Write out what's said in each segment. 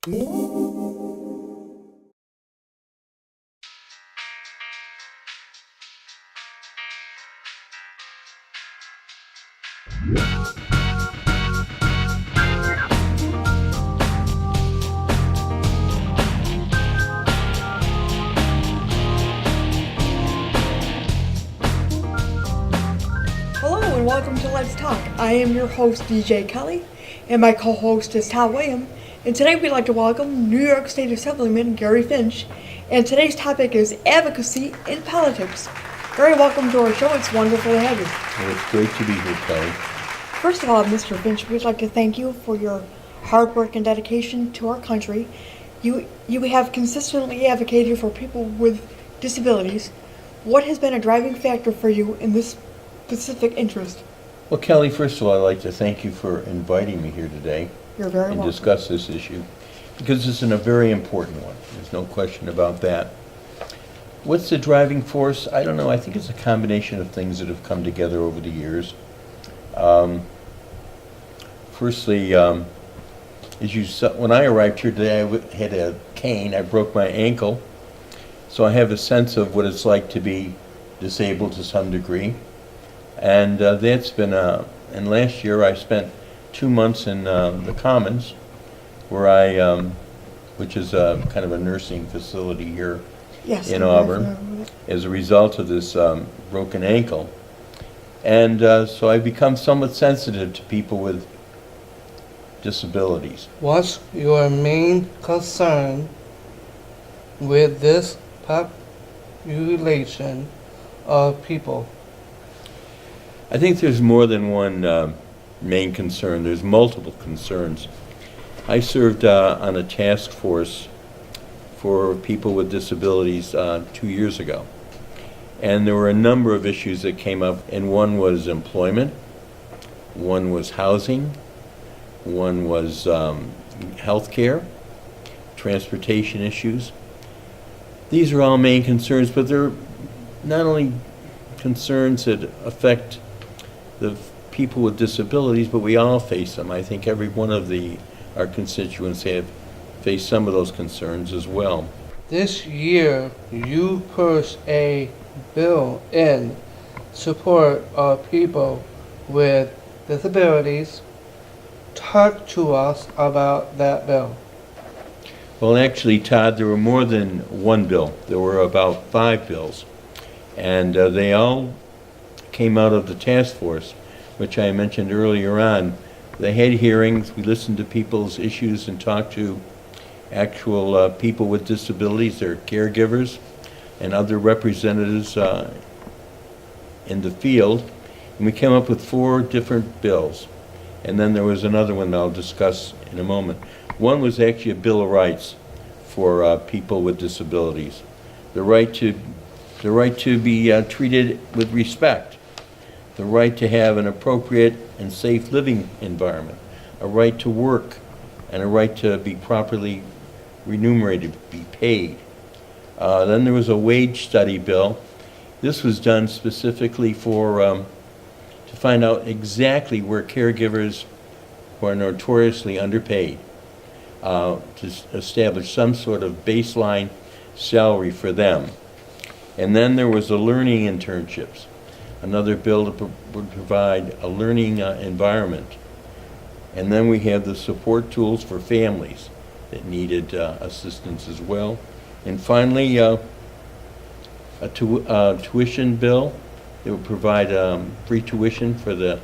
Hello and welcome to Let's Talk. I am your host, DJ Kelly, and my co-host is Todd William. And today we'd like to welcome New York State Assemblyman Gary Finch. And today's topic is advocacy in politics. Gary, welcome to our show. It's wonderful to have you. Well, it's great to be here, Kelly. First of all, Mr. Finch, we'd like to thank you for your hard work and dedication to our country. You have consistently advocated for people with disabilities. What has been a driving factor for you in this specific interest? Well, Kelly, first of all, I'd like to thank you for inviting me here today You're very and welcome. discuss this issue, because it's a very important one. There's no question about that. What's the driving force? I don't know. I think it's a combination of things that have come together over the years. Firstly, as you saw, when I arrived here today, I had a cane. I broke my ankle, so I have a sense of what it's like to be disabled to some degree. And that's been, and last year I spent 2 months in the Commons, where I, which is kind of a nursing facility here in Auburn, as a result of this broken ankle. And so I've become somewhat sensitive to people with disabilities. What's your main concern with this population of people? I think there's more than one main concern. There's multiple concerns. I served on a task force for people with disabilities 2 years ago. And there were a number of issues that came up, and one was employment, one was housing, one was health care, transportation issues. These are all main concerns, but they're not only concerns that affect the people with disabilities, but we all face them. I think every one of our constituents have faced some of those concerns as well. This year, you pushed a bill in support of people with disabilities. Talk to us about that bill. Well, actually, Todd, there were more than one bill. There were about 5 bills. And they all came out of the task force, which I mentioned earlier on. They had hearings. We listened to people's issues and talked to actual people with disabilities, their caregivers, and other representatives in the field. And we came up with 4 different bills. And then there was another one that I'll discuss in a moment. One was actually a Bill of Rights for people with disabilities. The right to be treated with respect, the right to have an appropriate and safe living environment, a right to work, and a right to be properly remunerated, be paid. Then there was a wage study bill. This was done specifically for to find out exactly where caregivers who are notoriously underpaid, to establish some sort of baseline salary for them. And then there was the learning internships, another bill that would provide a learning environment. And then we have the support tools for families that needed assistance as well. And finally, a tuition bill that would provide free tuition for the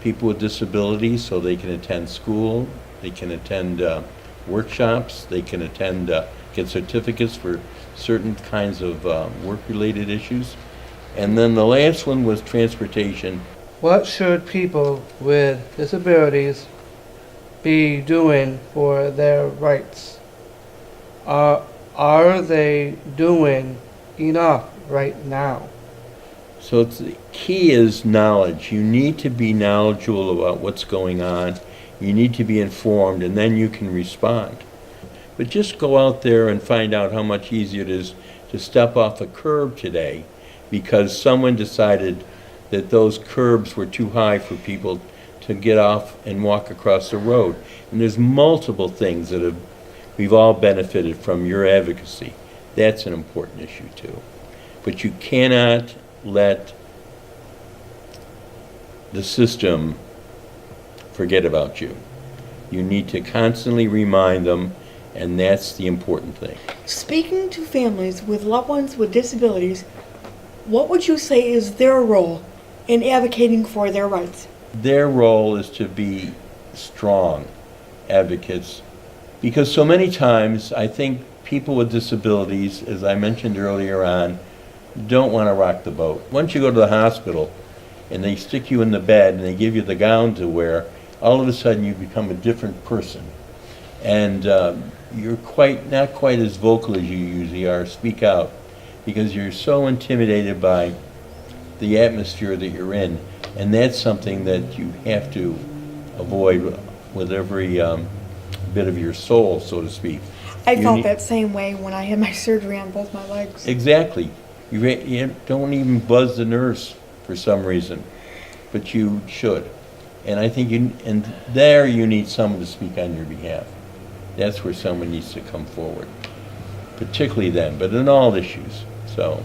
people with disabilities so they can attend school, they can attend workshops, they can attend, get certificates for certain kinds of work-related issues. And then the last one was transportation. What should people with disabilities be doing for their rights? Are they doing enough right now? So the key is knowledge. You need to be knowledgeable about what's going on. You need to be informed, and then you can respond. But just go out there and find out how much easier it is to step off a curb today because someone decided that those curbs were too high for people to get off and walk across the road. And there's multiple things that we've all benefited from your advocacy. That's an important issue too. But you cannot let the system forget about you. You need to constantly remind them, and that's the important thing. Speaking to families with loved ones with disabilities, what would you say is their role in advocating for their rights? Their role is to be strong advocates, because so many times I think people with disabilities, as I mentioned earlier on, don't want to rock the boat. Once you go to the hospital and they stick you in the bed and they give you the gown to wear, all of a sudden you become a different person. And you're not quite as vocal as you usually are, speak out, because you're so intimidated by the atmosphere that you're in. And that's something that you have to avoid with every bit of your soul, so to speak. I felt that same way when I had my surgery on both my legs. Exactly. You don't even buzz the nurse for some reason, but you should. And I think you need someone to speak on your behalf. That's where someone needs to come forward, particularly then, but in all issues. So,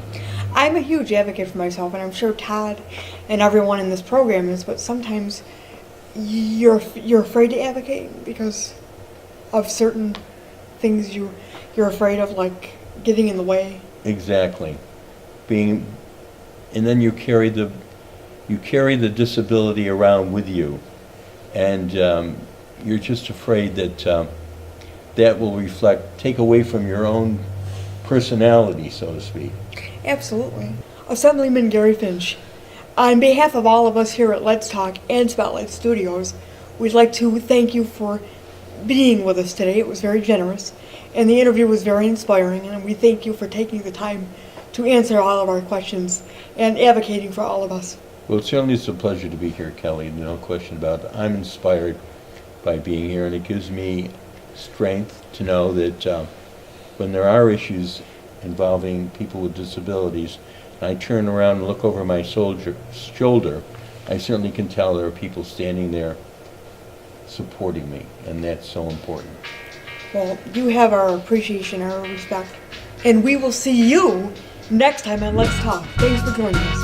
I'm a huge advocate for myself, and I'm sure Todd and everyone in this program is, but sometimes you're afraid to advocate because of certain things you're afraid of, like getting in the way. Exactly. And then you carry the disability around with you, and you're just afraid that that will take away from your own personality, so to speak. Absolutely. Assemblyman Gary Finch, on behalf of all of us here at Let's Talk and Spotlight Studios, we'd like to thank you for being with us today. It was very generous, and the interview was very inspiring, and we thank you for taking the time to answer all of our questions and advocating for all of us. Well, it certainly is a pleasure to be here, Kelly, no question about it. I'm inspired by being here, and it gives me strength to know that when there are issues involving people with disabilities, and I turn around and look over my shoulder, I certainly can tell there are people standing there supporting me, and that's so important. Well, you have our appreciation, our respect, and we will see you next time on Let's Talk. Thanks for joining us.